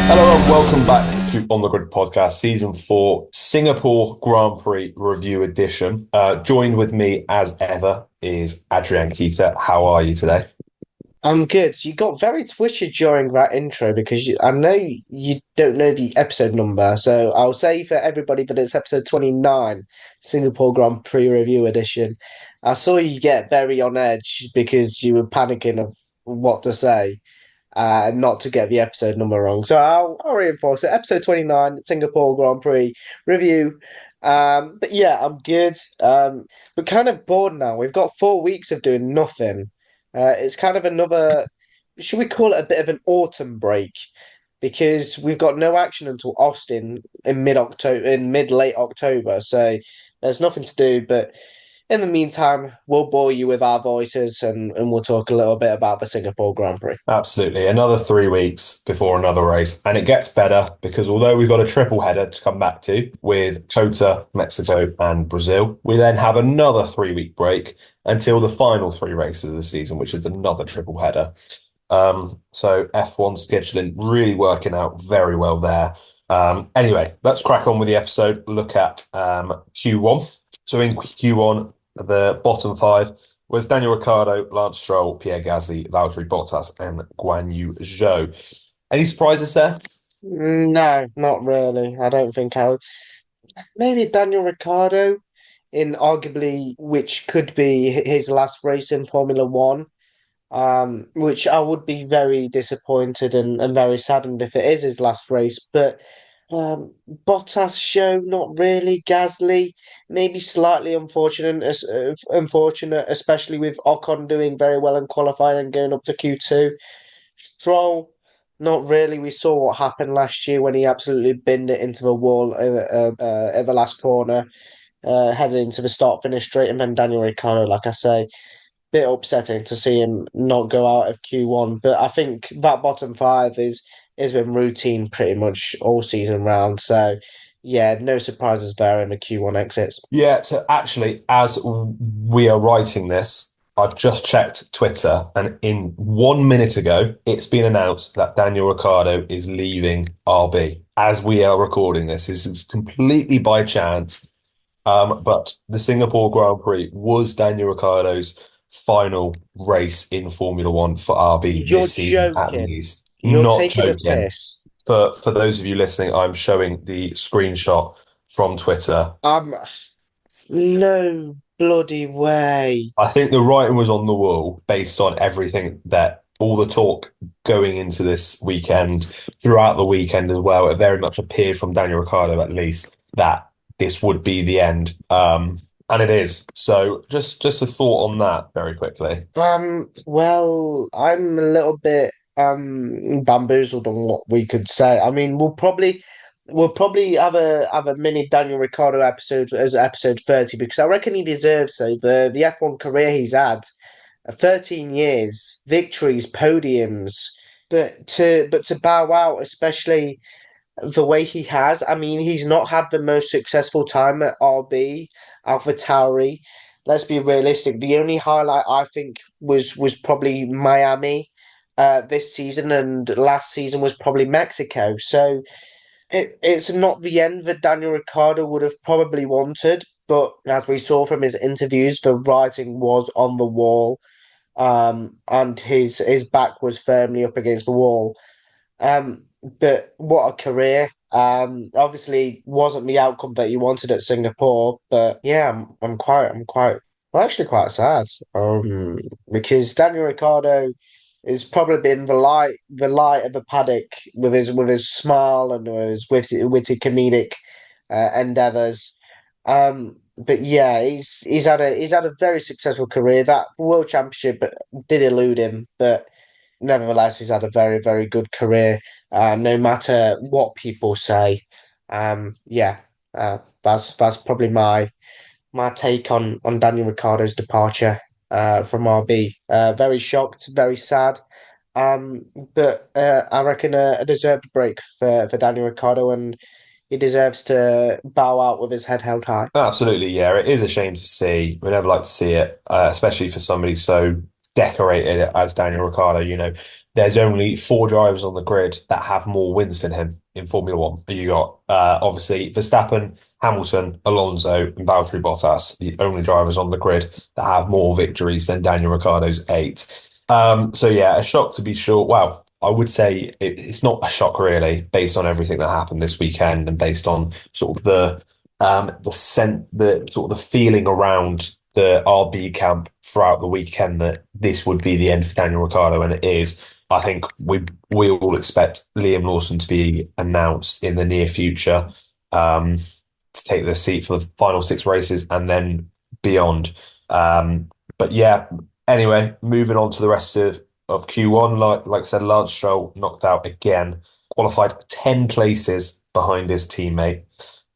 Hello and welcome back to On the Grid Podcast, Season 4, Singapore Grand Prix Review Edition. Joined with me, as ever, is Adrian. How are you today? I'm good. You got very twitchy during that intro because I know you don't know the episode number, so I'll say for everybody that it's episode 29, Singapore Grand Prix Review Edition. I saw you get very on edge because you were panicking of what to say, not to get the episode number wrong. So I'll reinforce it. Episode 29, Singapore Grand Prix Review. But yeah, I'm good. We're kind of bored now. We've got 4 weeks of doing nothing. It's kind of another, should we call it a bit of an autumn break? Because we've got no action until Austin in mid-October, in mid-late October. So there's nothing to do. But in the meantime, we'll bore you with our voices and we'll talk a little bit about the Singapore Grand Prix. Absolutely. Another 3 weeks before another race. And it gets better because although we've got a triple header to come back to with COTA, Mexico, and Brazil, we then have another 3 week break until the final three races of the season, which is another triple header. So F1 scheduling really working out very well there. Anyway, let's crack on with the episode. Look at Q1. So in Q1, the bottom five was Daniel Ricciardo, Lance Stroll, Pierre Gasly, Valtteri Bottas, and Guan Yu Zhou. Any surprises there? No, not really. I don't think I would. Maybe Daniel Ricciardo in arguably which could be his last race in Formula One. Which I would be very disappointed and very saddened if it is his last race. But Bottas show, not really. Gasly, maybe slightly unfortunate, especially with Ocon doing very well in qualifying and going up to Q2. Stroll, not really. We saw what happened last year when he absolutely binned it into the wall at the last corner, heading into the start finish straight. And then Daniel Ricciardo, like I say, bit upsetting to see him not go out of Q1. But I think that bottom five is has been routine pretty much all season round. So yeah, no surprises there in the Q1 exits. Yeah, so actually, as we are writing this, I've just checked Twitter, and in 1 minute ago, it's been announced that Daniel Ricciardo is leaving RB. As we are recording this is completely by chance. But the Singapore Grand Prix was Daniel Ricciardo's final race in Formula One for RB You're this season, at joking. least. You're Not taking a joking. piss. For those of you listening, I'm showing the screenshot from Twitter. Um, no bloody way. I think the writing was on the wall based on everything that all the talk going into this weekend, throughout the weekend as well. It very much appeared from Daniel Ricciardo, at least, that this would be the end. And it is. So just a thought on that very quickly. Well, I'm a little bit bamboozled on what we could say. I mean, we'll probably have a mini Daniel Ricciardo episode as episode 30 because I reckon he deserves so. The F1 career he's had, 13 years, victories, podiums, but to bow out, especially the way he has. I mean, he's not had the most successful time at RB, AlphaTauri. Let's be realistic. The only highlight I think was probably Miami this season, and last season was probably Mexico. So it's not the end that Daniel Ricciardo would have probably wanted, but as we saw from his interviews, the writing was on the wall, and his back was firmly up against the wall. But what a career! Obviously wasn't the outcome that you wanted at Singapore, but yeah, I'm actually quite sad. Because Daniel Ricciardo has probably been the light of the paddock with his smile and his witty comedic endeavors. But yeah, he's had a very successful career. That World Championship did elude him, but nevertheless, he's had a very, very good career, no matter what people say. Yeah, that's probably my take on Daniel Ricciardo's departure from RB. Very shocked, very sad. Um, but I reckon a deserved break for Daniel Ricciardo, and he deserves to bow out with his head held high. Absolutely, yeah. It is a shame to see. We never like to see it, especially for somebody so decorated as Daniel Ricciardo. there's only four drivers on the grid that have more wins than him in Formula One. You got obviously Verstappen, Hamilton, Alonso, and Valtteri Bottas, the only drivers on the grid that have more victories than Daniel Ricciardo's eight. So yeah, a shock to be sure. Well, I would say it's not a shock really, based on everything that happened this weekend and based on sort of the sort of the feeling around the RB camp throughout the weekend that this would be the end for Daniel Ricciardo, and it is. I think we all expect Liam Lawson to be announced in the near future, um, to take the seat for the final six races and then beyond. But yeah, anyway, moving on to the rest of Q1, like I said, Lance Stroll knocked out again, qualified 10 places behind his teammate.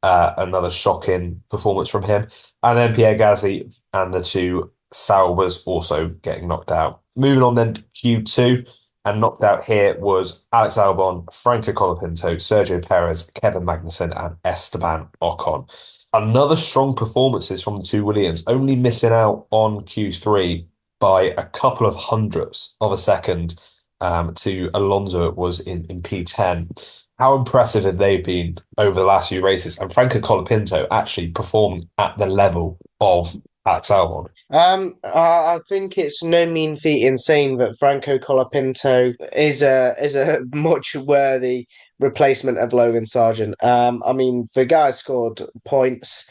Another shocking performance from him. And then Pierre Gasly and the two Saubers also getting knocked out. Moving on then to Q2, and knocked out here was Alex Albon, Franco Colapinto, Sergio Perez, Kevin Magnussen, and Esteban Ocon. Another strong performances from the two Williams, only missing out on Q3 by a couple of hundredths of a second, to Alonso it was in P10. How impressive have they been over the last few races? And Franco Colapinto actually performed at the level of Alex Albon. I think it's no mean feat in saying that Franco Colapinto is a much worthy replacement of Logan Sargent. I mean, the guy scored points.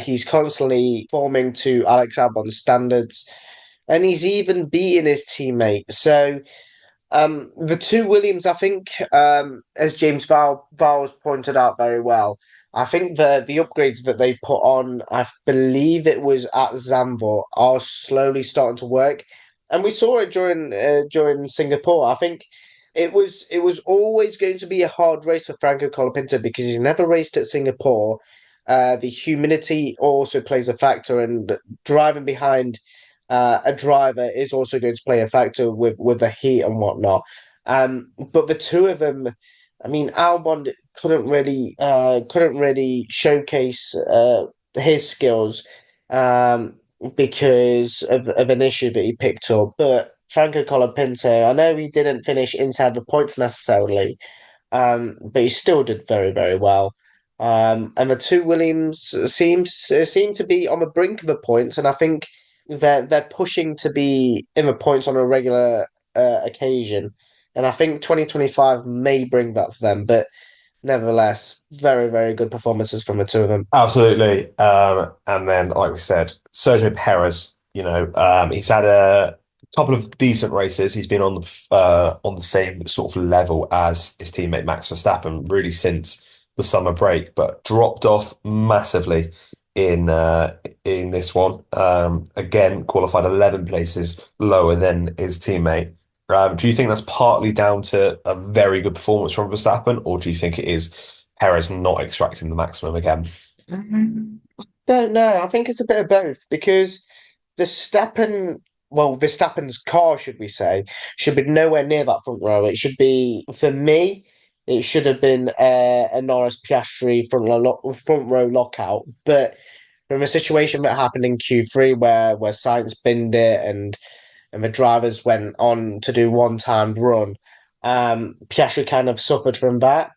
He's constantly forming to Alex Albon's standards, and he's even beating his teammate. So, the two Williams, I think, as James Vowles pointed out very well, I think the upgrades that they put on, I believe it was at Zandvoort, are slowly starting to work, and we saw it during Singapore. I think it was always going to be a hard race for Franco Colapinto because he never raced at Singapore. The humidity also plays a factor, and driving behind a driver is also going to play a factor with the heat and whatnot. But the two of them, I mean, Albon couldn't really showcase his skills because of an issue that he picked up. But Franco Colapinto, I know he didn't finish inside the points necessarily, but he still did very, very well. And the two Williams seem to be on the brink of the points, and I think they're pushing to be in the points on a regular occasion. And I think 2025 may bring that for them, but nevertheless, very, very good performances from the two of them. Absolutely. And then, like we said, Sergio Perez, he's had a couple of decent races. He's been on the same sort of level as his teammate Max Verstappen really since the summer break, but dropped off massively in this one. Again, qualified 11 places lower than his teammate. Do you think that's partly down to a very good performance from Verstappen, or do you think it is Perez not extracting the maximum again? Mhm. Don't know. I think it's a bit of both because Verstappen, Verstappen's car, should we say, should be nowhere near that front row. It should be, for me, it should have been a Norris Piastri front row lockout. But from a situation that happened in Q3 where Sainz binned it and the drivers went on to do one timed run. Piastri kind of suffered from that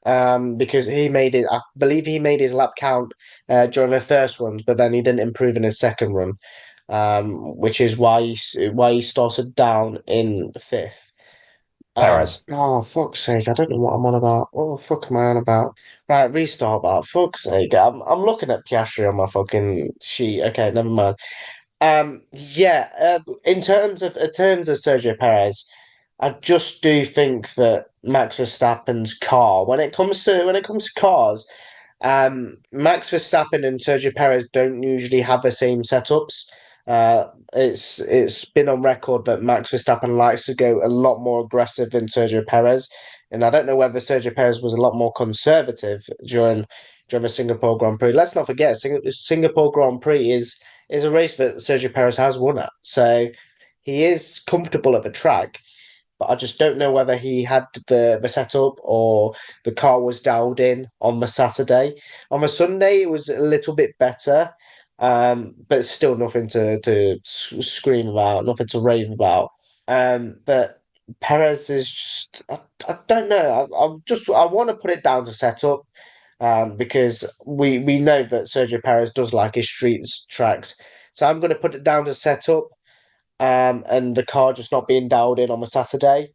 because I believe he made his lap count during the first runs, but then he didn't improve in his second run, which is why he started down in fifth. Perez. Oh, fuck's sake, I don't know what I'm on about. What the fuck am I on about? Right, restart that. Fuck's sake. I'm looking at Piastri on my fucking sheet. Okay, never mind. Yeah, in terms of Sergio Perez, I just do think that Max Verstappen's car, when it comes to cars, Max Verstappen and Sergio Perez don't usually have the same setups. It's been on record that Max Verstappen likes to go a lot more aggressive than Sergio Perez, and I don't know whether Sergio Perez was a lot more conservative during the Singapore Grand Prix. Let's not forget, Singapore Grand Prix is a race that Sergio Perez has won at. So he is comfortable at the track, but I just don't know whether he had the setup or the car was dialed in on the Saturday. On the Sunday, it was a little bit better, but still nothing to scream about, nothing to rave about. But Perez is just I don't know. I want to put it down to setup, because we know that Sergio Perez does like his streets tracks. So I'm going to put it down to setup, and the car just not being dialed in on a Saturday.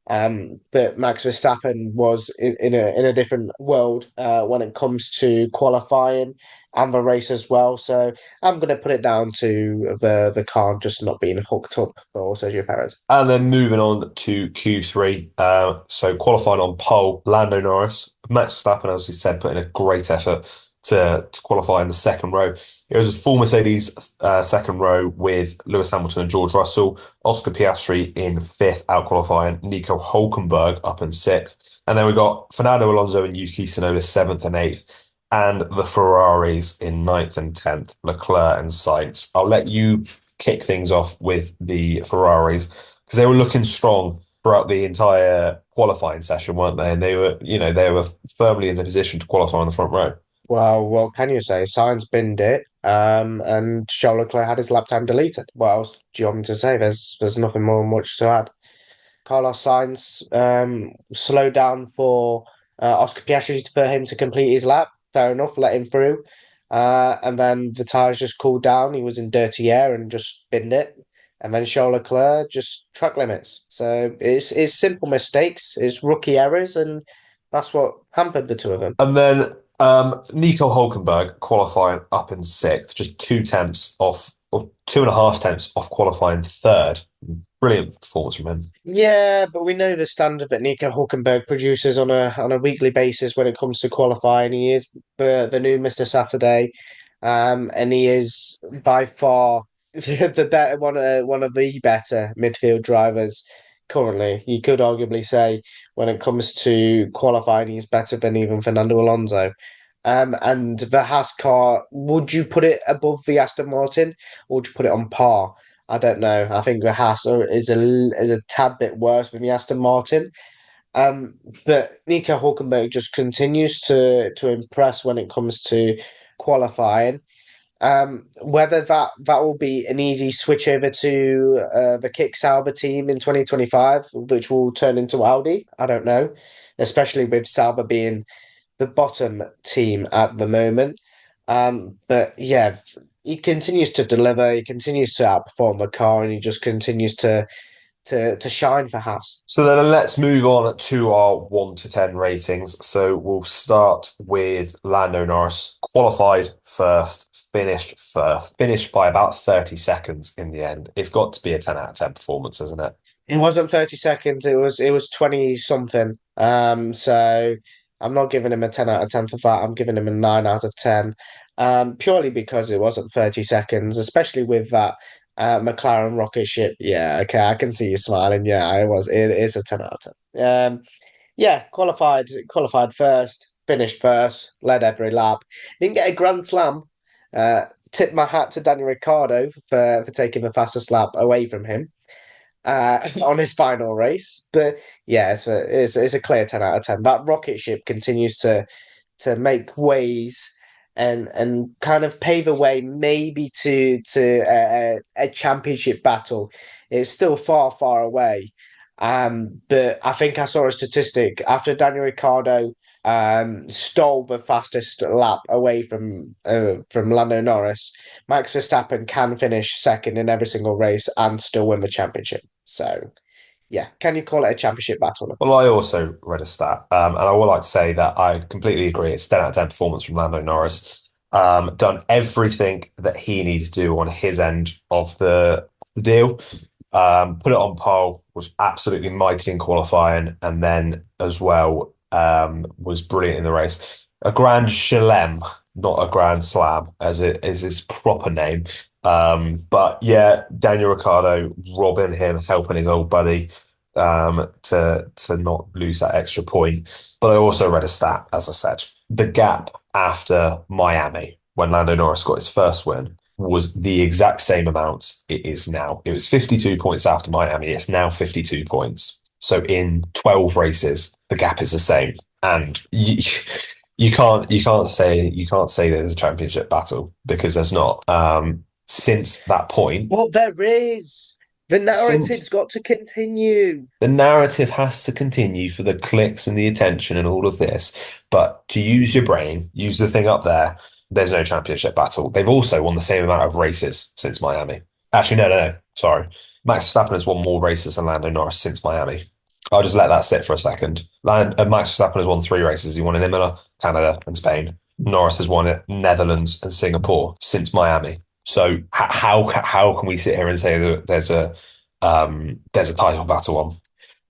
But Max Verstappen was in a different world when it comes to qualifying and the race as well. So I'm going to put it down to the car just not being hooked up for Sergio Perez. And then moving on to Q3. So qualifying on pole, Lando Norris. Max Verstappen, as we said, put in a great effort to qualify in the second row. It was a full Mercedes second row with Lewis Hamilton and George Russell, Oscar Piastri in fifth, out qualifying, Nico Hulkenberg up in sixth. And then we got Fernando Alonso and Yuki Tsunoda seventh and eighth, and the Ferraris in ninth and tenth, Leclerc and Sainz. I'll let you kick things off with the Ferraris because they were looking strong throughout the entire qualifying session, weren't they? And they were firmly in the position to qualify on the front row. Well, what can you say? Science binned it, and Charles Leclerc had his lap time deleted. What else do you want me to say? There's nothing more much to add. Carlos Sainz slowed down for Oscar Piastri for him to complete his lap. Fair enough, let him through. And then the tyres just cooled down. He was in dirty air and just binned it. And then Charles Leclerc just track limits. So it's simple mistakes, it's rookie errors, and that's what hampered the two of them. And then Nico Hulkenberg qualifying up in sixth, just 2 tenths off, or 2.5 tenths off qualifying third. Brilliant performance from him. Yeah, but we know the standard that Nico Hulkenberg produces on a weekly basis when it comes to qualifying. He is the new Mr. Saturday, and he is by far the better one of the better midfield drivers currently. You could arguably say when it comes to qualifying, he's better than even Fernando Alonso. And the Haas car, would you put it above the Aston Martin, or would you put it on par? I don't know. I think the Haas is a tad bit worse than the Aston Martin. Um, but Nico Hulkenberg just continues to impress when it comes to qualifying. Whether that will be an easy switch over to the Kick Sauber team in 2025, which will turn into Audi, I don't know. Especially with Sauber being the bottom team at the moment. But yeah, he continues to deliver. He continues to outperform the car, and he just continues to shine for Haas. So then let's move on to our 1 to 10 ratings. So we'll start with Lando Norris, qualified first, finished by about 30 seconds in the end. It's got to be a 10 out of 10 performance, isn't it? It wasn't 30 seconds. It was 20 something. So I'm not giving him a 10 out of 10 for that. I'm giving him a 9 out of 10. Purely because it wasn't 30 seconds, especially with that McLaren rocket ship. Yeah, okay, I can see you smiling. Yeah, it is a 10 out of 10. Yeah, qualified first, finished first, led every lap. Didn't get a grand slam. Tip my hat to Daniel Ricciardo for taking the fastest lap away from him on his final race. But yeah, it's a clear 10 out of 10. That rocket ship continues to make ways and kind of pave a way maybe to a championship battle. It's still far, far away. But I think I saw a statistic after Daniel Ricciardo stole the fastest lap away from Lando Norris. Max Verstappen can finish second in every single race and still win the championship. So, yeah, can you call it a championship battle? Well, I also read a stat, and I would like to say that I completely agree. It's 10 out of 10 performance from Lando Norris. Done everything that he needed to do on his end of the deal. Put it on pole, was absolutely mighty in qualifying, and then as well was brilliant in the race. A Grand Chelem, not a Grand Slam, as it is his proper name. But yeah, Daniel Ricciardo robbing him, helping his old buddy to not lose that extra point. But I also read a stat, as I said, the gap after Miami, when Lando Norris got his first win, was the exact same amount it is now. It was 52 points after Miami. It's now 52 points. So in 12 races, the gap is the same. And you can't say there's a championship battle because there's not. Since that point, Well, there is. The Since narrative's got to continue. the narrative has to continue for the clicks and the attention and all of this, but to use your brain, use the thing up there, there's no championship battle. They've also won the same amount of races since Miami. Actually, no, sorry. Max Verstappen has won more races than Lando Norris since Miami. I'll just let that sit for a second. Max Verstappen has won three races. He won in Imola, Canada, and Spain. Norris has won it Netherlands and Singapore since Miami. So how can we sit here and say that there's a title battle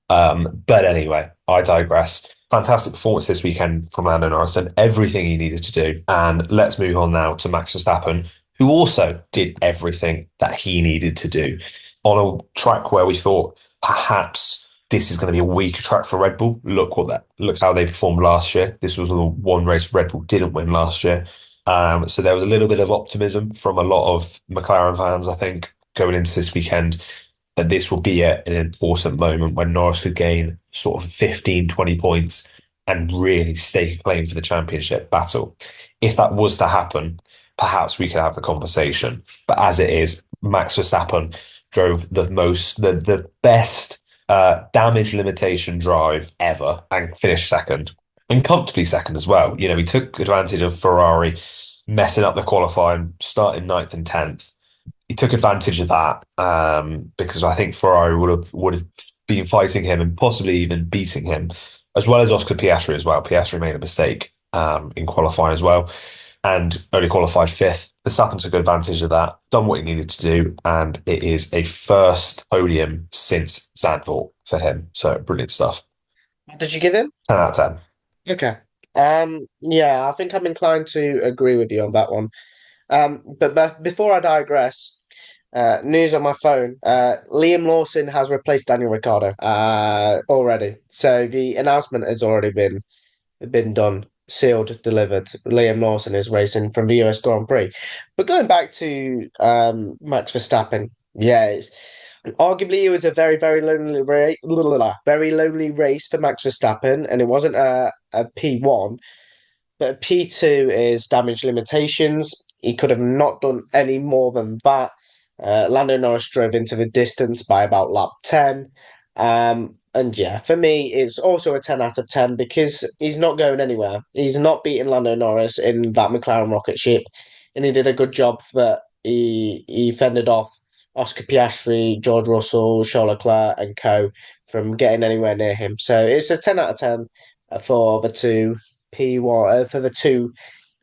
on? But anyway, I digress. Fantastic performance this weekend from Lando Norris and everything he needed to do. And let's move on now to Max Verstappen, who also did everything that he needed to do on a track where we thought perhaps this is going to be a weaker track for Red Bull. Look how they performed last year. This was the one race Red Bull didn't win last year. So there was a little bit of optimism from a lot of McLaren fans, I think, going into this weekend that this will be an important moment when Norris could gain sort of 15, 20 points and really stake a claim for the championship battle. If that was to happen, perhaps we could have the conversation. But as it is, Max Verstappen drove the best damage limitation drive ever and finished second. And comfortably second as well. You know, he took advantage of Ferrari messing up the qualifying, starting ninth and 10th. He took advantage of that because I think Ferrari would have been fighting him and possibly even beating him, as well as Oscar Piastri as well. Piastri made a mistake in qualifying as well and only qualified fifth. Verstappen took advantage of that, done what he needed to do, and it is a first podium since Zandvoort for him. So brilliant stuff. What did you give him? 10 out of 10. Okay. Yeah, I think I'm inclined to agree with you on that one. But before I digress, news on my phone. Liam Lawson has replaced Daniel Ricciardo already. So the announcement has already been done, sealed, delivered. Liam Lawson is racing from the US Grand Prix. But going back to Max Verstappen, yeah, arguably it was a very lonely race, very lonely race for Max Verstappen, and it wasn't a P1. But P2 is damage limitations. He could have not done any more than that. Lando Norris drove into the distance by about lap 10. And yeah, for me, it's also a 10 out of 10 because he's not going anywhere. He's not beating Lando Norris in that McLaren rocket ship. And he did a good job that he fended off Oscar Piastri, George Russell, Charles Leclerc, and co. from getting anywhere near him. So it's a 10 out of 10 for the two P1 for the two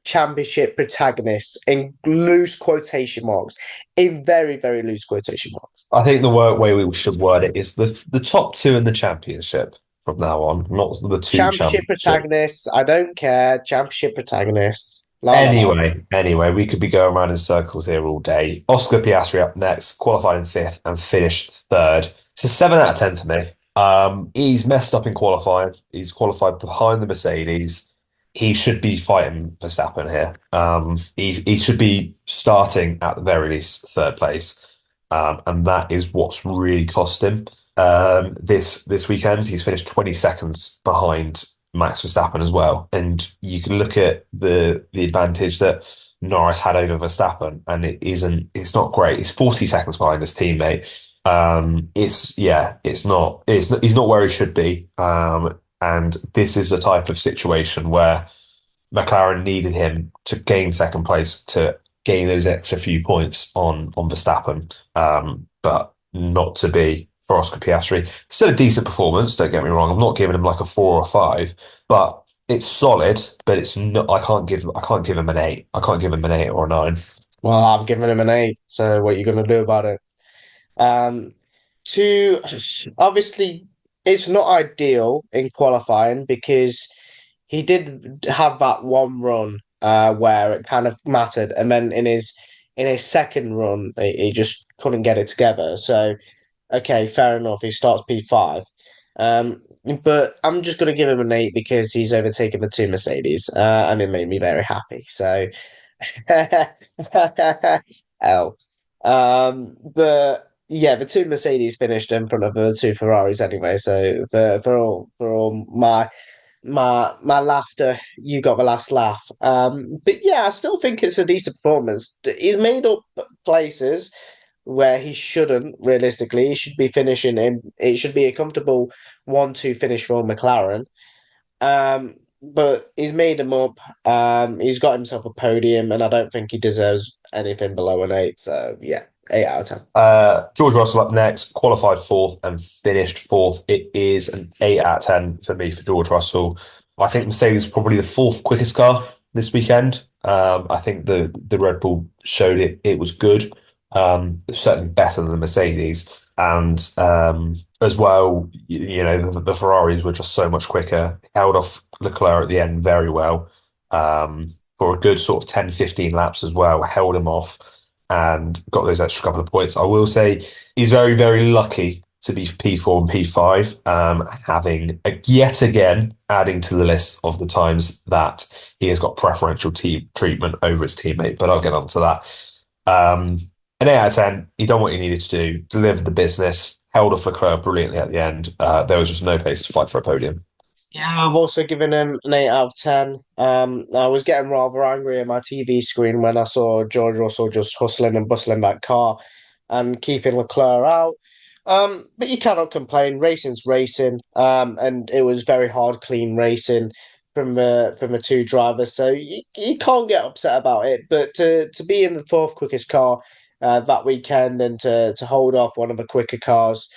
championship protagonists in loose quotation marks, in very loose quotation marks. I think the way we should word it is the top two in the championship from now on, not the two Championship championship. protagonists, I don't care. Championship protagonists. La la la. Anyway, we could be going around in circles here all day. Oscar Piastri up next, qualified in fifth and finished third. It's a 7 out of 10 for me. He's messed up in qualifying. He's qualified behind the Mercedes. He should be fighting Verstappen here. He should be starting at the very least third place. And that is what's really cost him. This weekend, he's finished 20 seconds behind Max Verstappen as well. And you can look at the advantage that Norris had over Verstappen, and it's not great. He's 40 seconds behind his teammate. He's not where he should be. And this is the type of situation where McLaren needed him to gain second place to gain those extra few points on Verstappen, but not to be for Oscar Piastri. Still a decent performance, don't get me wrong. I'm not giving him like a 4 or 5, but it's solid. But it's not. I can't give him an 8. I can't give him an 8 or a 9. Well, I've given him an 8. So what are you going to do about it? Um, to obviously, it's not ideal in qualifying because he did have that one run where it kind of mattered, and then in his second run, he just couldn't get it together. So, okay, fair enough. He starts P5. But I'm just going to give him an 8 because he's overtaken the two Mercedes, and it made me very happy. So, L. But yeah, the two Mercedes finished in front of the two Ferraris anyway. So for all my laughter, you got the last laugh. But yeah, I still think it's a decent performance. He's made up places. where he shouldn't, realistically. He should be finishing in, it should be a comfortable 1-2 finish for McLaren. But he's made him up. He's got himself a podium, and I don't think he deserves anything below an 8. So, yeah, 8 out of 10. George Russell up next, qualified fourth and finished fourth. It is an 8 out of 10 for me for George Russell. I think Mercedes is probably the fourth quickest car this weekend. I think the Red Bull showed it was good, certainly better than the Mercedes. And as well, the Ferraris were just so much quicker, held off Leclerc at the end very well for a good sort of 10, 15 laps as well, held him off and got those extra couple of points. I will say he's very, very lucky to be P4 and P5, having yet again adding to the list of the times that he has got preferential team treatment over his teammate, but I'll get on to that. An 8 out of 10, he done what he needed to do, delivered the business, held off Leclerc brilliantly at the end. There was just no place to fight for a podium. Yeah, I've also given him an 8 out of 10. I was getting rather angry at my TV screen when I saw George Russell just hustling and bustling that car and keeping Leclerc out. But you cannot complain. Racing's racing. And it was very hard, clean racing from the two drivers. So you can't get upset about it. But to be in the fourth quickest car that weekend and to hold off one of the quicker cars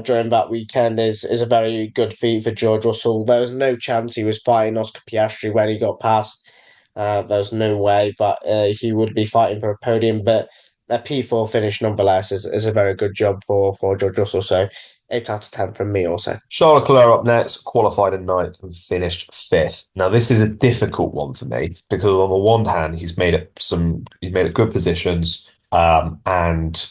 during that weekend is a very good feat for George Russell. There was no chance he was fighting Oscar Piastri when he got past. There's no way that he would be fighting for a podium, but a P4 finish nonetheless is a very good job for George Russell. So 8 out of 10 from me also. Charles Leclerc up next, qualified in ninth and finished fifth. Now, this is a difficult one for me because on the one hand, he's made it good positions, and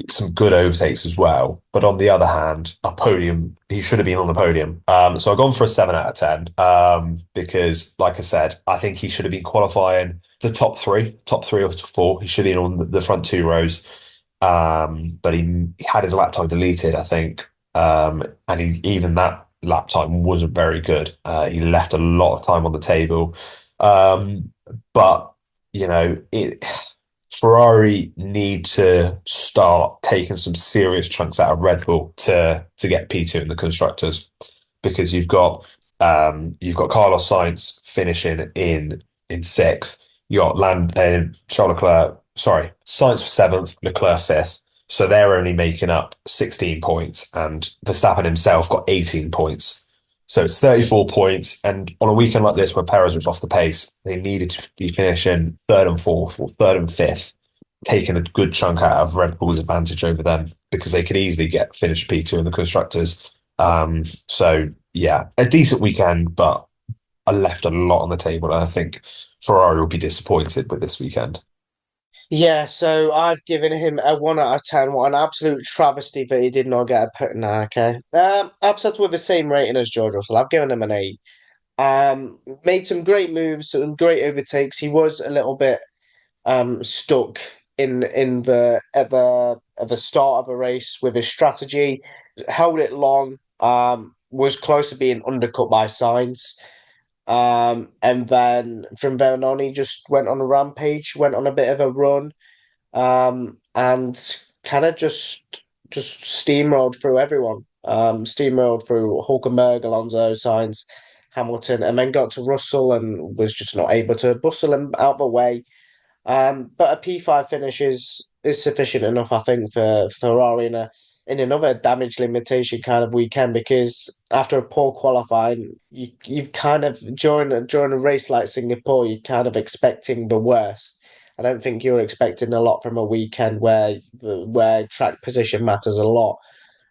some good overtakes as well. But on the other hand, a podium, he should have been on the podium. So I've gone for a 7 out of 10, because, like I said, I think he should have been qualifying the top three or four. He should have been on the front two rows. But he had his lap time deleted, I think. And even that lap time wasn't very good. He left a lot of time on the table. But, Ferrari need to start taking some serious chunks out of Red Bull to get P2 in the constructors, because you've got Carlos Sainz finishing in sixth. You got Charles Leclerc, sorry, Sainz for seventh, Leclerc fifth. So they're only making up 16 points, and Verstappen himself got 18 points. So it's 34 points. And on a weekend like this where Perez was off the pace, they needed to be finishing third and fourth or third and fifth, taking a good chunk out of Red Bull's advantage over them, because they could easily get finished P2 in the constructors. So yeah, a decent weekend, but I left a lot on the table. And I think Ferrari will be disappointed with this weekend. Yeah, so I've given him a 1 out of 10. What an absolute travesty that he did not get a put. Nah, okay. I've set with the same rating as George Russell. I've given him an 8. Made some great moves, some great overtakes. He was a little bit stuck in the at the start of a race with his strategy, held it long, was close to being undercut by Sainz. And then from then on, he just went on a rampage, went on a bit of a run, and kind of just steamrolled through everyone. Steamrolled through Hulkenberg, Alonso, Sainz, Hamilton, and then got to Russell and was just not able to bustle him out the way. But a P5 finish is sufficient enough, I think, for Ferrari in another damage limitation kind of weekend, because after a poor qualifying, you've kind of during a race like Singapore, you're kind of expecting the worst. I don't think you're expecting a lot from a weekend where track position matters a lot.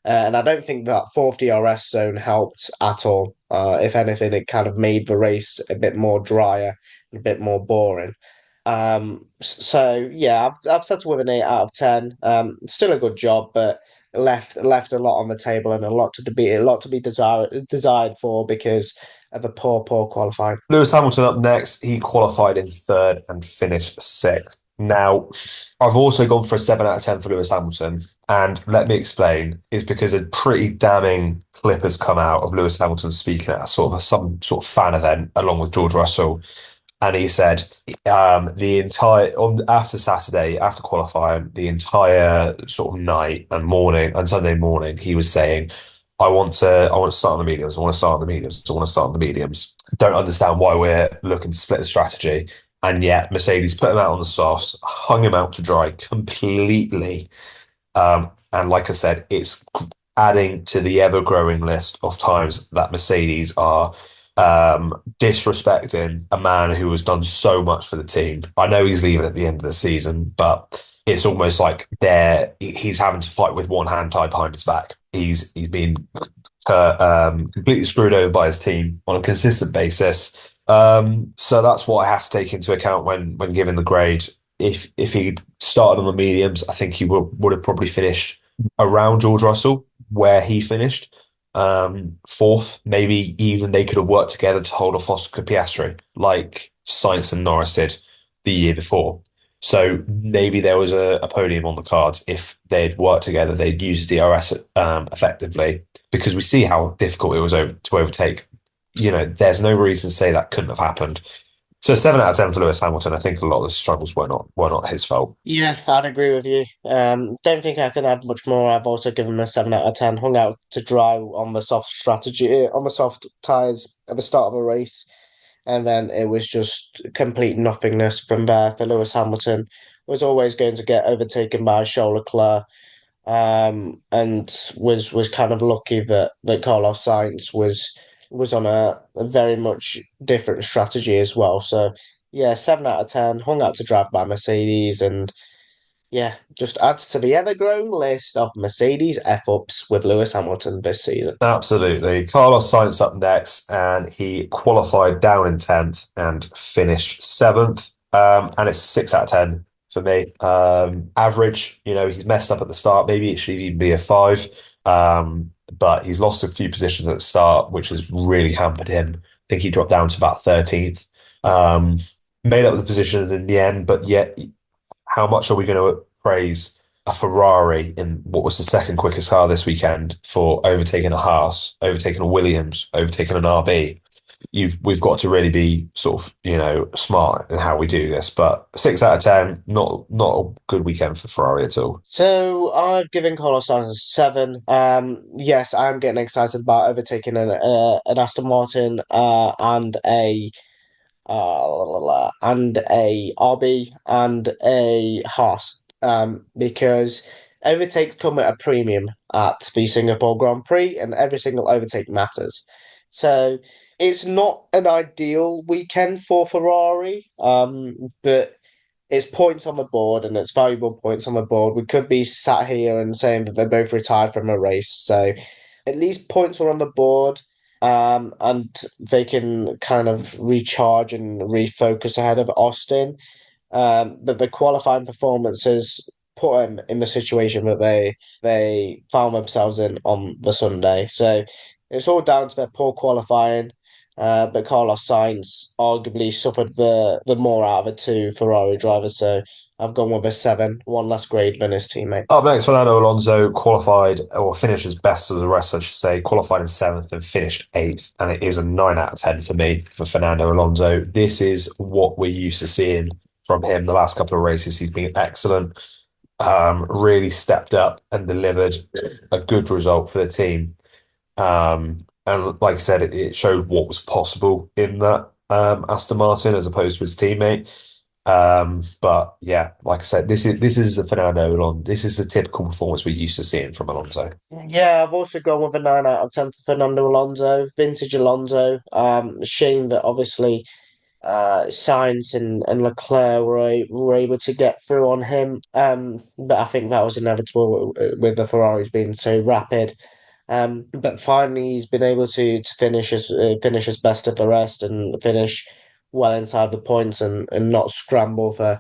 And I don't think that fourth DRS zone helped at all. If anything, it kind of made the race a bit more drier, a bit more boring. So yeah, I've settled with an 8 out of 10. Still a good job, but left a lot on the table and a lot to be desired for because of a poor qualifying. Lewis Hamilton up next. He qualified in third and finished sixth. Now, I've also gone for a 7 out of 10 for Lewis Hamilton. And let me explain, is because a pretty damning clip has come out of Lewis Hamilton speaking at some sort of fan event along with George Russell. And he said the entire after Saturday, after qualifying, the entire sort of night and morning and Sunday morning, he was saying, I want to start on the mediums. I want to start on the mediums. I want to start on the mediums. Don't understand why we're looking to split the strategy. And yet Mercedes put him out on the softs, hung him out to dry completely. And like I said, it's adding to the ever-growing list of times that Mercedes are disrespecting a man who has done so much for the team. I know he's leaving at the end of the season, but it's almost like he's having to fight with one hand tied behind his back. He's been completely screwed over by his team on a consistent basis. So that's what I have to take into account when giving the grade. If he started on the mediums, I think he would have probably finished around George Russell where he finished. Fourth, maybe even they could have worked together to hold off Oscar Piastri, like Sainz and Norris did the year before. So maybe there was a podium on the cards if they'd worked together, they'd use DRS effectively because we see how difficult it was to overtake. There's no reason to say that couldn't have happened. So 7 out of 10 for Lewis Hamilton. I think a lot of the struggles were not his fault. Yeah, I'd agree with you. Don't think I can add much more. I've also given him a 7 out of 10. Hung out to dry on the soft strategy, on the soft tires at the start of a race, and then it was just complete nothingness from there for Lewis Hamilton. Was always going to get overtaken by Charles Leclerc, and was kind of lucky that Carlos Sainz was on a very much different strategy as well. So yeah, 7 out of 10. Hung out to drive by Mercedes, and yeah, just adds to the ever-growing list of Mercedes F-ups with Lewis Hamilton this season. Absolutely. Carlos Sainz up next, and he qualified down in 10th and finished 7th. And it's 6 out of 10 for me. Average, he's messed up at the start. Maybe it should even be a 5. But he's lost a few positions at the start, which has really hampered him. I think he dropped down to about 13th. Um, Made up the positions in the end, but yet, how much are we going to praise a Ferrari in what was the second quickest car this weekend for overtaking a Haas, overtaking a Williams, overtaking an RB? We've got to really be sort of, smart in how we do this. But 6 out of 10, not a good weekend for Ferrari at all. So I've given Carlos Sainz a 7. Yes, I'm getting excited about overtaking an Aston Martin and a RB and a Haas, because overtakes come at a premium at the Singapore Grand Prix, and every single overtake matters. So it's not an ideal weekend for Ferrari, but it's points on the board and it's valuable points on the board. We could be sat here and saying that they're both retired from a race, so at least points are on the board, and they can kind of recharge and refocus ahead of Austin. But the qualifying performances put them in the situation that they found themselves in on the Sunday. So it's all down to their poor qualifying. But Carlos Sainz arguably suffered the more out of the two Ferrari drivers. So I've gone with a 7, one less grade than his teammate. Up next, Fernando Alonso qualified or finished as best of the rest, I should say, qualified in 7th and finished 8th. And it is a 9 out of 10 for me for Fernando Alonso. This is what we're used to seeing from him the last couple of races. He's been excellent, really stepped up and delivered a good result for the team. And like I said, it showed what was possible in that Aston Martin as opposed to his teammate. But yeah, like I said, this is the Fernando Alonso. This is the typical performance we're used to seeing from Alonso. Yeah, I've also gone with a 9 out of 10 for Fernando Alonso, vintage Alonso. Shame that obviously Sainz and Leclerc were able to get through on him. But I think that was inevitable with the Ferraris being so rapid. But finally, he's been able to finish as best of the rest and finish well inside the points and not scramble for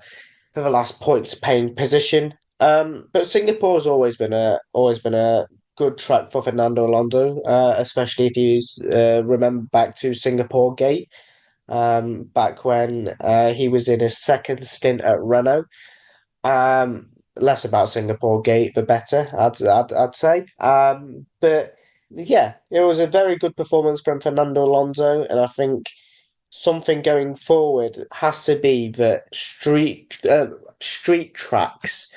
the last points paying position. But Singapore has always been a good track for Fernando Alonso, especially if you remember back to Singapore Gate, back when he was in his second stint at Renault. Less about Singapore Gate, the better, I'd say. But yeah, it was a very good performance from Fernando Alonso, and I think something going forward has to be that street tracks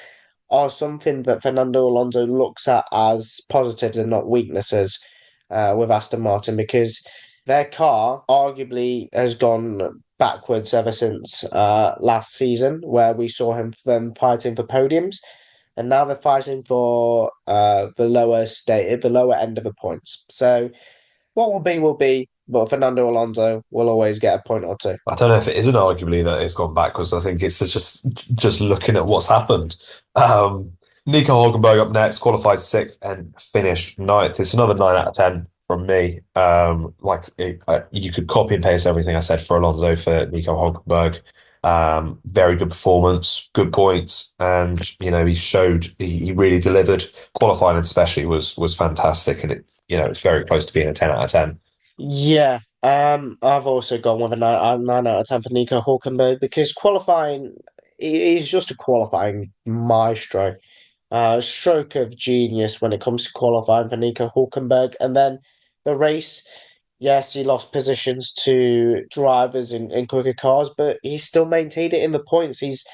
are something that Fernando Alonso looks at as positives and not weaknesses with Aston Martin because their car arguably has gone backwards ever since last season, where we saw them fighting for podiums, and now they're fighting for the lower end of the points. So what will be, but Fernando Alonso will always get a point or two. I don't know if it isn't arguably that it's gone backwards. I think it's just looking at what's happened. Um, Nico Hulkenberg up next, qualified sixth and finished ninth. It's another 9 out of 10 from me. You could copy and paste everything I said for Alonso for Nico Hulkenberg. Very good performance, good points, and he showed he really delivered. Qualifying especially was fantastic, and it's very close to being a 10 out of 10. Yeah, I've also gone with a 9 out of 10 for Nico Hulkenberg because qualifying, he's just a qualifying maestro. Stroke of genius when it comes to qualifying for Nico Hulkenberg. And then the race, yes, he lost positions to drivers in quicker cars, but he still maintained it in the points. He's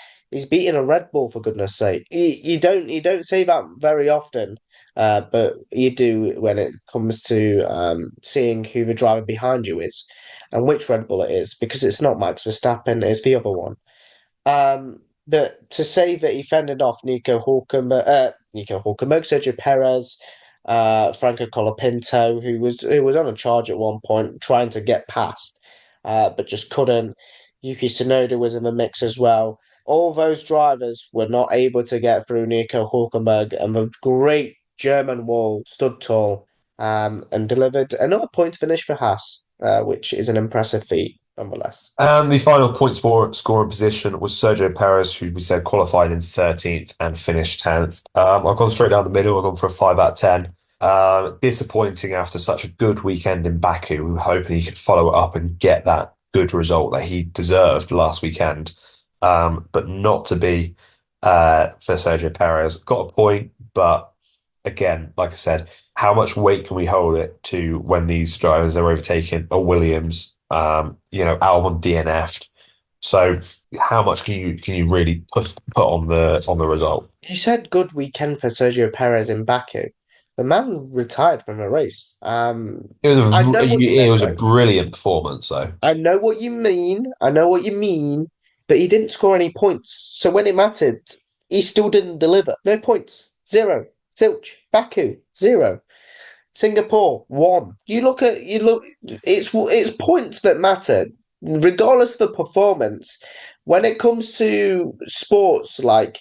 beaten a Red Bull for goodness sake. You don't say that very often, but you do when it comes to seeing who the driver behind you is and which Red Bull it is, because it's not Max Verstappen, it's the other one. But to say that he fended off Nico Hulkenberg, Sergio Perez, Franco Colapinto, who was on a charge at one point, trying to get past, but just couldn't. Yuki Tsunoda was in the mix as well. All those drivers were not able to get through Nico Hulkenberg, and the great German wall stood tall, and delivered another points finish for Haas, which is an impressive feat nonetheless. And the final point scorer position was Sergio Perez, who we said qualified in 13th and finished 10th. I've gone straight down the middle. I've gone for a 5 out of 10. Disappointing after such a good weekend in Baku. We were hoping he could follow it up and get that good result that he deserved last weekend. But not to be for Sergio Perez. Got a point, but again, like I said, how much weight can we hold it to when these drivers are overtaking a Williams? Albon DNF'd. So how much can you really put on the result? You said good weekend for Sergio Perez in Baku. The man retired from the race. I know what you It meant was a though. brilliant performance, though. I know what you mean. I know what you mean. But he didn't score any points. So when it mattered, he still didn't deliver. No points. Zero. Zilch. Baku. Zero. Singapore. One. It's points that matter, regardless of the performance. When it comes to sports like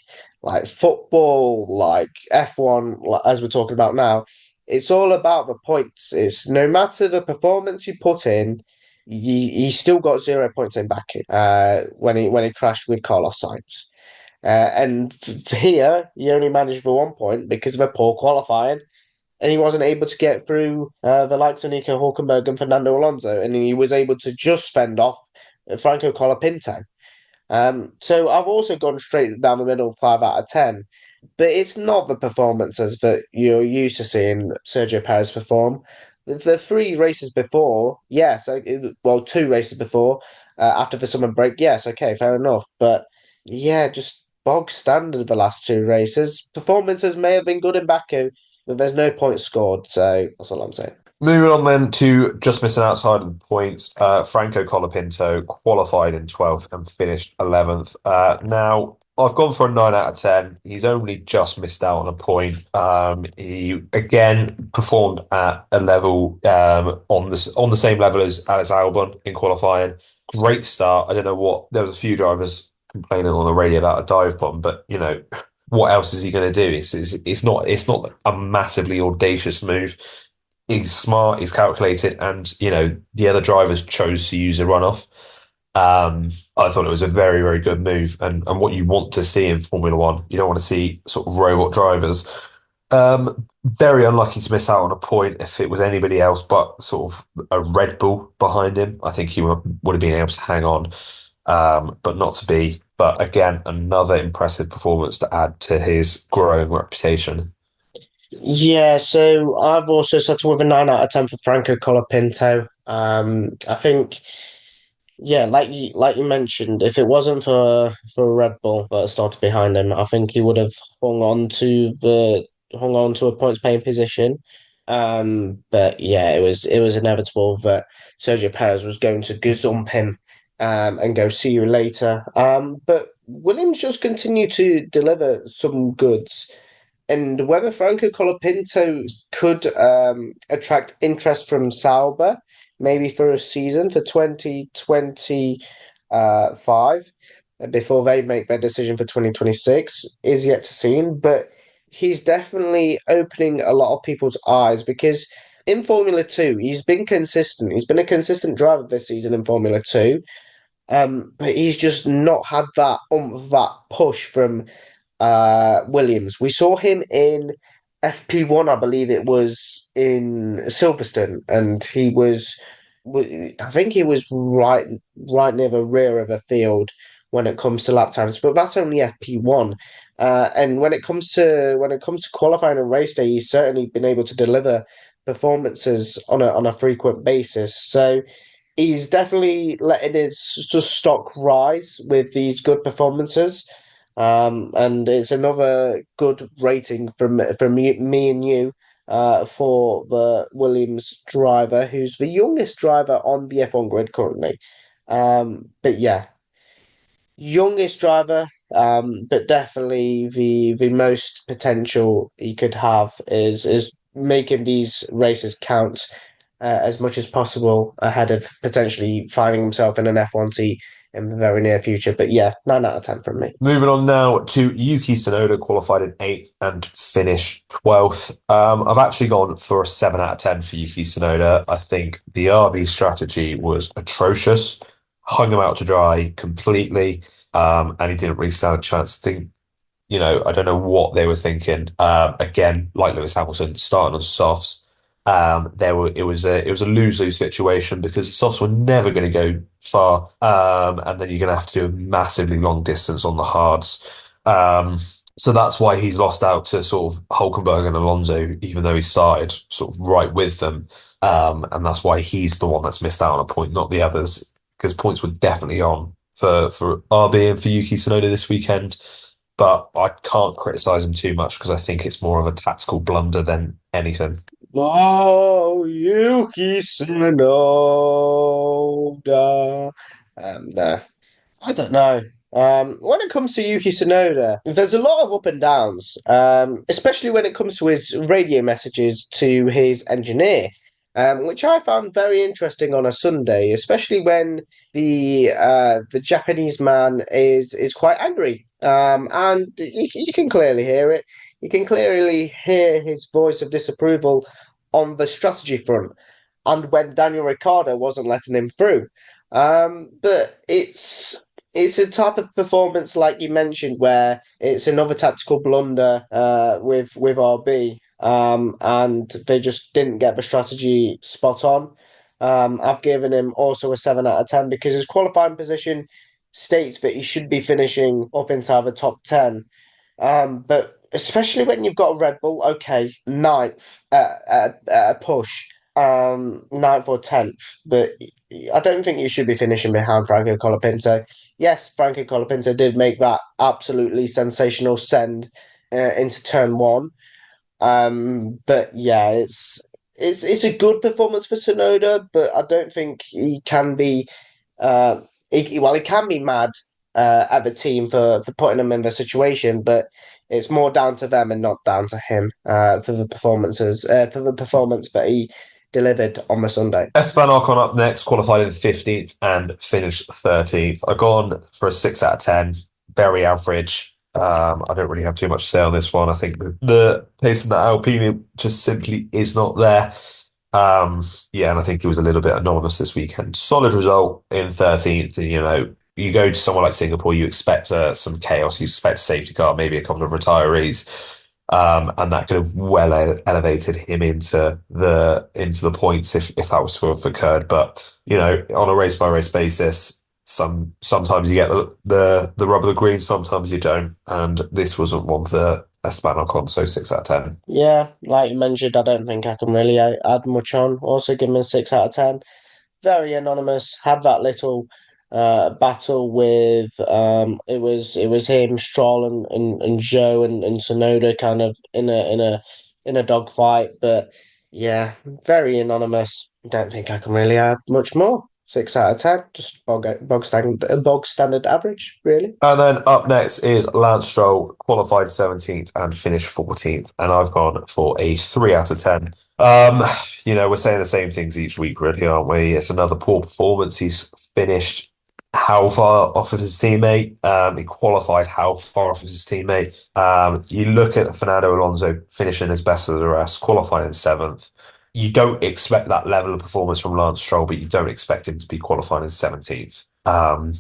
football, like F1, as we're talking about now, it's all about the points. It's no matter the performance you put in, he still got 0 points in Baku when he crashed with Carlos Sainz. And here, he only managed for 1 point because of a poor qualifying, and he wasn't able to get through the likes of Nico Hulkenberg and Fernando Alonso, and he was able to just fend off Franco Colapinto. So I've also gone straight down the middle, 5 out of 10. But it's not the performances that you're used to seeing Sergio Perez perform. The three races before, yes, well, 2 races before, after the summer break, yes, okay, fair enough. But yeah, just bog standard the last 2 races. Performances may have been good in Baku, but there's no points scored, so that's all I'm saying. Moving on then to just missing outside of the points, Franco Colapinto qualified in 12th and finished 11th. Now, I've gone for a 9 out of 10. He's only just missed out on a point. He again performed at a level on the same level as Alex Albon in qualifying. Great start. I don't know what there was a few drivers complaining on the radio about a dive bomb, but what else is he going to do? It's not a massively audacious move. He's smart, he's calculated, and the other drivers chose to use a runoff. I thought it was a very, very good move, and what you want to see in Formula One. You don't want to see sort of robot drivers. Very unlucky to miss out on a point. If it was anybody else but sort of a Red Bull behind him, I think he would have been able to hang on, but not to be. But again, another impressive performance to add to his growing reputation. Yeah, so I've also settled with a 9 out of 10 for Franco Colapinto. I think Yeah, like you mentioned, if it wasn't for Red Bull that started behind him, I think he would have hung on to a points paying position. But yeah, it was inevitable that Sergio Perez was going to gazump him and go see you later. But Williams just continued to deliver some goods. And whether Franco Colapinto could attract interest from Sauber, maybe for a season for 2025, before they make their decision for 2026, is yet to seen. But he's definitely opening a lot of people's eyes because in Formula 2, he's been consistent. He's been a consistent driver this season in Formula 2. But he's just not had that push from Williams. We saw him in FP1, I believe it was in Silverstone, and I think he was right near the rear of the field when it comes to lap times, but that's only FP1. And when it comes to qualifying and race day, he's certainly been able to deliver performances on a frequent basis. So he's definitely letting his just stock rise with these good performances. And it's another good rating from me and you for the Williams driver, who's the youngest driver on the F1 grid currently. But yeah, youngest driver, but definitely the most potential he could have is making these races count as much as possible ahead of potentially finding himself in an F1 seat in the very near future. But yeah, 9 out of 10 from me. Moving on now to Yuki Tsunoda, qualified in eighth and finished 12th. I've actually gone for a 7 out of 10 for Yuki Tsunoda. I think the RB strategy was atrocious, hung him out to dry completely, and he didn't really stand a chance. I think, I don't know what they were thinking. Again, like Lewis Hamilton, starting on softs. It was a lose-lose situation because the softs were never going to go far, and then you're going to have to do a massively long distance on the hards. So that's why he's lost out to sort of Hulkenberg and Alonso, even though he started sort of right with them. And that's why he's the one that's missed out on a point, not the others, because points were definitely on for RB and for Yuki Tsunoda this weekend. But I can't criticize him too much because I think it's more of a tactical blunder than anything. Oh, Yuki Tsunoda. No, I don't know. When it comes to Yuki Tsunoda, there's a lot of up and downs, especially when it comes to his radio messages to his engineer, which I found very interesting on a Sunday, especially when the Japanese man is quite angry, and you can clearly hear it. You can clearly hear his voice of disapproval on the strategy front, and when Daniel Ricciardo wasn't letting him through. But it's a type of performance like you mentioned where it's another tactical blunder with RB, and they just didn't get the strategy spot on. I've given him also a 7 out of 10 because his qualifying position states that he should be finishing up inside the top 10. But especially when you've got a Red Bull, okay, ninth at a push, ninth or 10th, but I don't think you should be finishing behind Franco Colapinto. Yes, Franco Colapinto did make that absolutely sensational send into turn one. But yeah, it's a good performance for Sonoda, but I don't think he can be. He can be mad at the team for putting him in the situation, but it's more down to them and not down to him for the performance that he delivered on the Sunday. Esteban Ocon up next, qualified in 15th and finished 13th. I've gone for a 6 out of 10, very average. I don't really have too much to say on this one. I think the pace in the Alpine just simply is not there. Yeah, and I think it was a little bit anonymous this weekend. Solid result in 13th. And, you go to somewhere like Singapore, you expect some chaos, you expect a safety car, maybe a couple of retirees. And that could have well elevated him into the points if that was to have occurred. But on a race by race basis, sometimes you get the rub of the green, sometimes you don't, and this wasn't one for Esteban Ocon, so 6 out of 10. Yeah, like you mentioned, I don't think I can really add much on. Also, give him a 6 out of 10. Very anonymous. Had that little battle with it was him, Stroll and Joe and Sonoda kind of in a dogfight. But yeah, very anonymous. Don't think I can really add much more. 6 out of 10, just bog standard average, really. And then up next is Lance Stroll, qualified 17th and finished 14th. And I've gone for a 3 out of 10. We're saying the same things each week, really, aren't we? It's another poor performance. He's finished how far off of his teammate? He qualified how far off of his teammate? You look at Fernando Alonso finishing as best of the rest, qualifying in seventh. You don't expect that level of performance from Lance Stroll, but you don't expect him to be qualifying in 17th.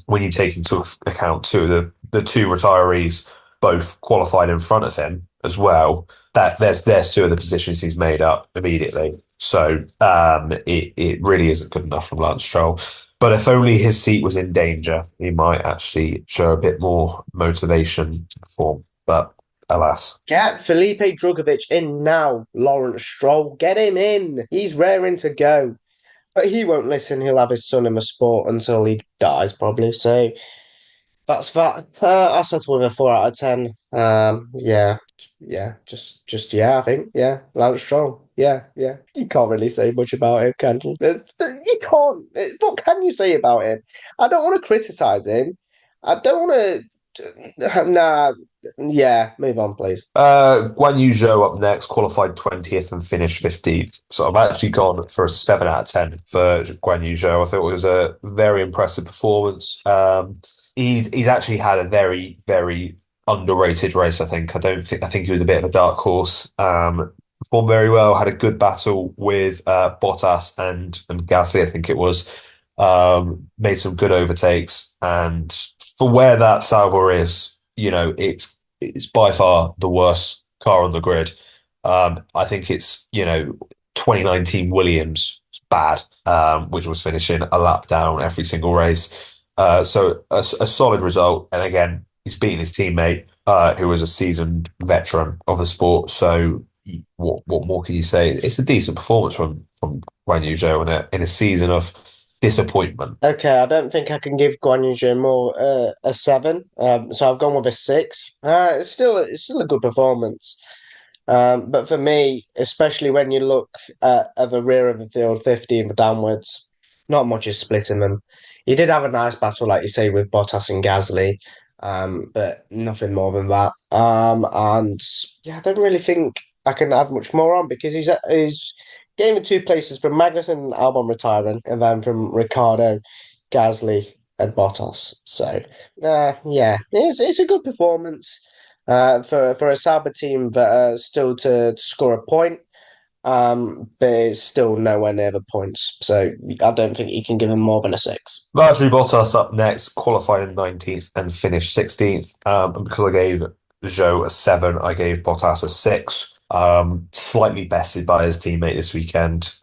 When you take into account the two retirees both qualified in front of him as well, that there's two of the positions he's made up immediately. So it really isn't good enough from Lance Stroll. But if only his seat was in danger, he might actually show a bit more motivation to perform. But alas. Get Felipe Drugovich in now, Lawrence Stroll. Get him in. He's raring to go. But he won't listen. He'll have his son in the sport until he dies, probably. So that's that. I settle with a 4 out of 10. Yeah, yeah, just yeah. I think yeah, Lance Stroll. Yeah, yeah. You can't really say much about him, can you? You can't. What can you say about him? I don't want to criticize him. I don't want to. Nah. Yeah, move on, please. Guan Yu Zhou up next, qualified 20th and finished 15th. So I've actually gone for a 7 out of 10 for Guan Yu Zhou. I thought it was a very impressive performance. He's actually had a very, very underrated race, I think. I think he was a bit of a dark horse. Performed very well, had a good battle with Bottas and Gasly, I think it was. Made some good overtakes. And for where that Sauber is, it's by far the worst car on the grid. I think it's 2019 Williams bad, which was finishing a lap down every single race. So a solid result, and again, he's beating his teammate, who was a seasoned veteran of the sport. So what more can you say? It's a decent performance from Guan Yu Zhou in a season of disappointment. Okay, I don't think I can give Guan Yu Zhou more a 7. So I've gone with a 6. It's still a good performance. But for me, especially when you look at the rear of the field, 15 downwards, not much is splitting them. He did have a nice battle, like you say, with Bottas and Gasly, but nothing more than that. And yeah, I don't really think I can add much more on because he's gaining 2 places from Magnussen and Albon retiring, and then from Ricciardo, Gasly, and Bottas. So, yeah, it's a good performance for a Sauber team that still to score a point, but it's still nowhere near the points. So I don't think you can give him more than a 6. Valtteri Bottas up next, qualified in 19th and finished 16th. And because I gave Zhou a 7, I gave Bottas a 6. Slightly bested by his teammate this weekend.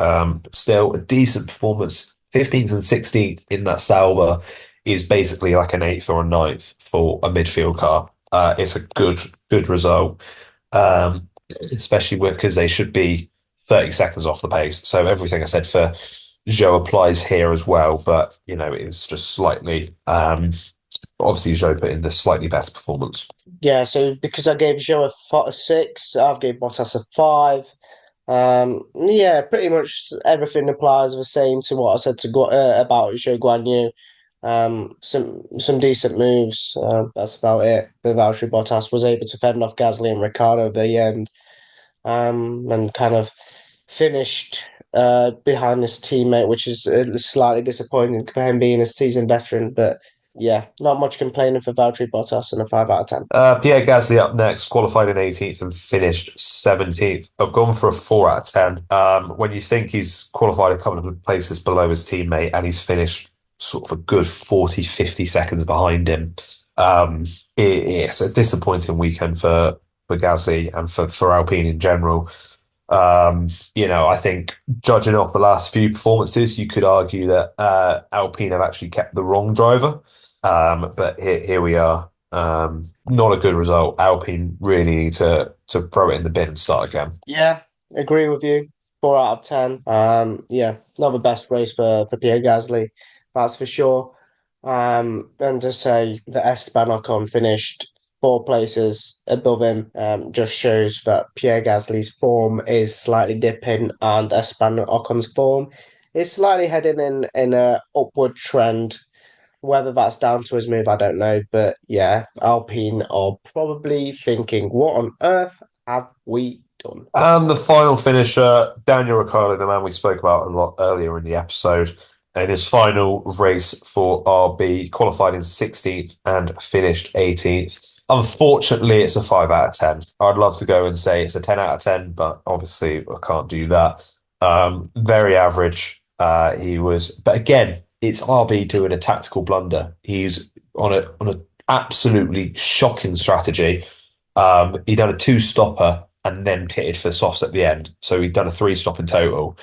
Still a decent performance. 15th and 16th in that Sauber is basically like an 8th or a ninth for a midfield car. It's a good result, especially because they should be 30 seconds off the pace. So everything I said for Zhou applies here as well, but it's just slightly obviously Zhou put in the slightly better performance. Yeah, so because I gave Zhou a 6, I've gave Bottas a 5. Yeah, pretty much everything applies the same to what I said about Zhou Guan Yu. Some decent moves. That's about it. The Valtteri Bottas was able to fend off Gasly and Ricciardo at the end, and kind of finished behind his teammate, which is slightly disappointing for him being a seasoned veteran. But yeah, not much complaining for Valtteri Bottas and a 5 out of 10. Pierre Gasly up next, qualified in 18th and finished 17th. I've gone for a 4 out of 10. When you think he's qualified a couple of places below his teammate and he's finished sort of a good 40, 50 seconds behind him, it's a disappointing weekend for Gasly and for Alpine in general. I think judging off the last few performances, you could argue that Alpine have actually kept the wrong driver. But here we are. Not a good result. Alpine really need to throw it in the bin and start again. Yeah, agree with you. 4 out of 10. Yeah, not the best race for Pierre Gasly, that's for sure. And to say that Esteban Ocon finished 4 places above him just shows that Pierre Gasly's form is slightly dipping and Esteban Ocon's form is slightly heading in a upward trend. Whether that's down to his move, I don't know. But yeah, Alpine are probably thinking, what on earth have we done? And the final finisher, Daniel Ricciardo, the man we spoke about a lot earlier in the episode, in his final race for RB, qualified in 16th and finished 18th. Unfortunately, it's a 5 out of 10. I'd love to go and say it's a 10 out of 10, but obviously I can't do that. Very average. He was, but again, it's RB doing a tactical blunder. He's on a absolutely shocking strategy. He done a two stopper and then pitted for softs at the end. So he'd done a three stop in total.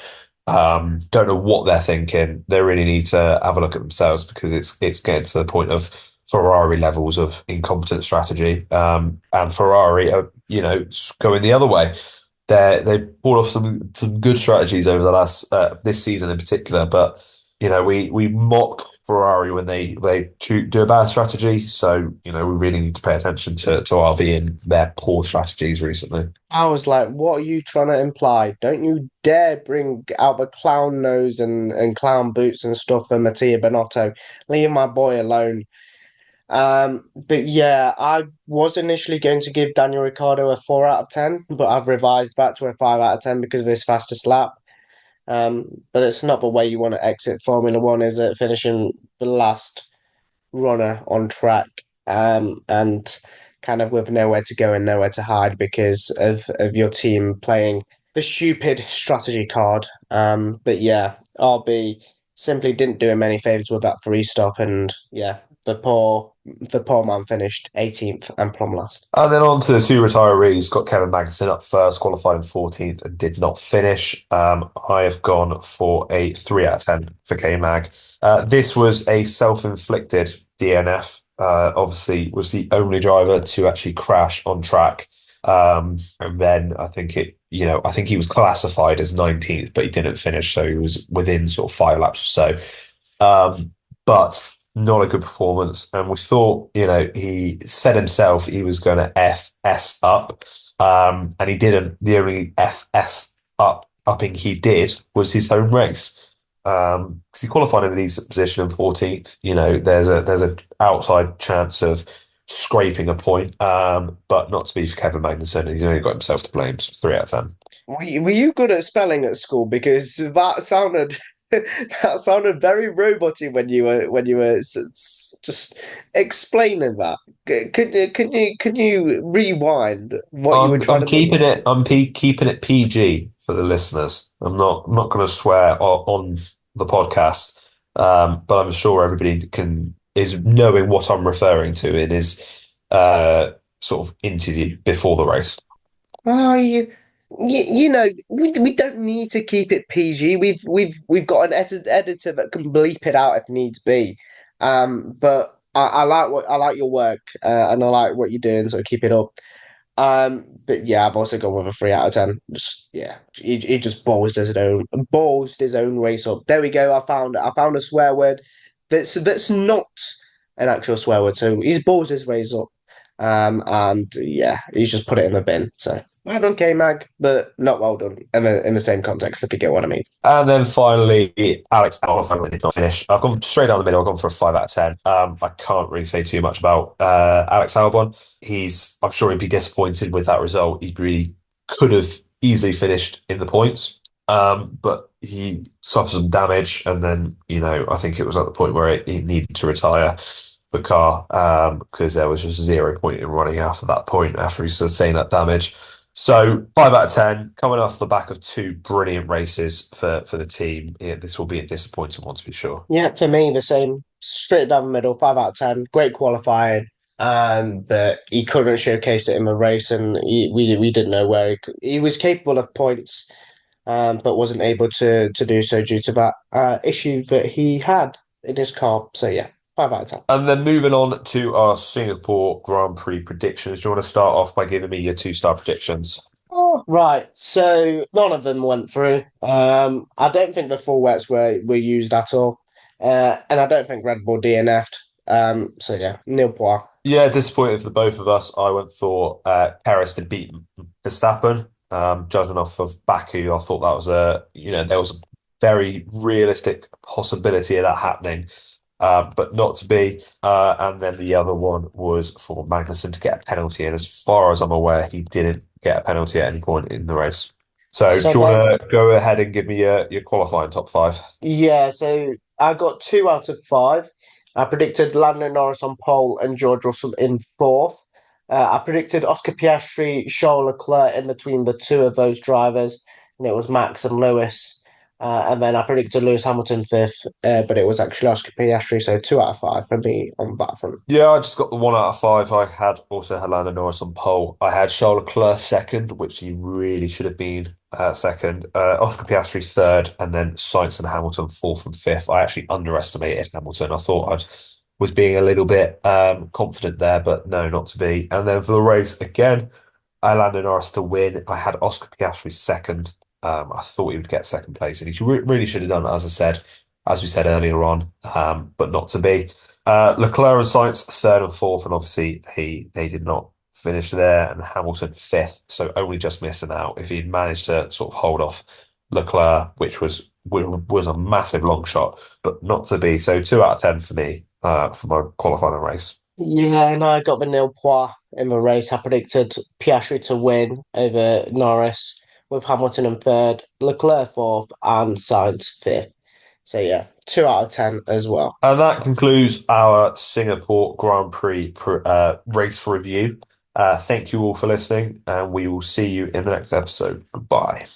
Don't know what they're thinking. They really need to have a look at themselves because it's getting to the point of Ferrari levels of incompetent strategy. And Ferrari are, going the other way. They pulled off some good strategies over the last this season in particular, but we mock Ferrari when they do a bad strategy. So we really need to pay attention to RV and their poor strategies recently. I was like, what are you trying to imply? Don't you dare bring out the clown nose and clown boots and stuff for Mattia Binotto. Leave my boy alone. But yeah, I was initially going to give Daniel Ricciardo a 4 out of 10, but I've revised that to a 5 out of 10 because of his fastest lap. But it's not the way you want to exit Formula One, is it? Finishing the last runner on track, and kind of with nowhere to go and nowhere to hide because of your team playing the stupid strategy card. But yeah, RB simply didn't do him any favors with that three stop, and yeah, the poor man finished 18th and plumb last. And then on to the two retirees. Got Kevin Magnussen up first, qualified in 14th and did not finish. I have gone for a 3 out of 10 for K Mag. This was a self-inflicted DNF. Obviously, was the only driver to actually crash on track. And then I think he was classified as 19th, but he didn't finish, so he was within sort of 5 laps or so. But not a good performance. And we thought, he said himself he was going to FS up, and he didn't. The only FS upping he did was his home race. 'Cause he qualified in a decent position in 14th. There's a outside chance of scraping a point, but not to be for Kevin Magnussen. He's only got himself to blame. So 3 out of 10. Were you good at spelling at school? Because that sounded that sounded very roboty when you were just explaining that. Could you rewind what you were I'm trying to do? keeping it PG for the listeners. I'm not going to swear on the podcast, but I'm sure everybody is knowing what I'm referring to in his sort of interview before the race. Oh, we don't need to keep it PG. We've got an editor that can bleep it out if needs be. But I like your work, and I like what you're doing, so keep it up. But yeah, I've also gone with a 3 out of 10. Just yeah, he just ballsed his own race up. There we go. I found a swear word that's not an actual swear word. So he's ballsed his race up. And yeah, he's just put it in the bin. So well done, K Mag, but not well done in the same context, if you get what I mean. And then finally, Alex Albon did not finish. I've gone straight down the middle. I've gone for a 5 out of 10. I can't really say too much about Alex Albon. I'm sure he'd be disappointed with that result. He really could have easily finished in the points. But he suffered some damage, and then I think it was at the point where he needed to retire the car because there was just 0 point in running after that point after he sustained that damage. So 5 out of 10, coming off the back of two brilliant races for the team. Yeah, this will be a disappointing one to be sure. Yeah, for me, the same. Straight down the middle, 5 out of 10. Great qualifying. But he couldn't showcase it in the race, and we didn't know where he was capable of points, but wasn't able to do so due to that issue that he had in his car. So yeah, 5 out of 10. And then moving on to our Singapore Grand Prix predictions. Do you want to start off by giving me your two-star predictions? Oh, right. So none of them went through. I don't think the full wets were used at all. And I don't think Red Bull DNF'd. So yeah, nil point. Yeah, disappointed for the both of us. I went for Perez to beat Verstappen. Judging off of Baku, I thought that was there was a very realistic possibility of that happening, but not to be. And then the other one was for Magnussen to get a penalty, and as far as I'm aware, he didn't get a penalty at any point in the race. So, do So you then, want to go ahead and give me your qualifying top five? yeah, so I got 2 out of 5. I predicted Lando Norris on pole and George Russell in fourth. I predicted Oscar Piastri, Charles Leclerc in between the two of those drivers, and it was Max and Lewis. And then I predicted Lewis Hamilton fifth, but it was actually Oscar Piastri, so 2 out of 5 for me on that front. Yeah, I just got the 1 out of 5. I had also had Lando Norris on pole. I had Charles Leclerc second, which he really should have been second. Oscar Piastri third, and then Sainz and Hamilton fourth and fifth. I actually underestimated Hamilton. I thought I was being a little bit confident there, but no, not to be. And then for the race again, I landed Norris to win. I had Oscar Piastri second. I thought he would get second place, and really should have done, as we said earlier on, but not to be. Leclerc and Sainz third and fourth, and obviously they did not finish there, and Hamilton fifth, so only just missing out. If he'd managed to sort of hold off Leclerc, which was a massive long shot, but not to be. So 2 out of 10 for me for my qualifying race. Yeah, and I got the nil point in the race. I predicted Piastri to win over Norris with Hamilton in third, Leclerc fourth, and Sainz fifth. So yeah, 2 out of 10 as well. And that concludes our Singapore Grand Prix race review. Thank you all for listening, and we will see you in the next episode. Goodbye.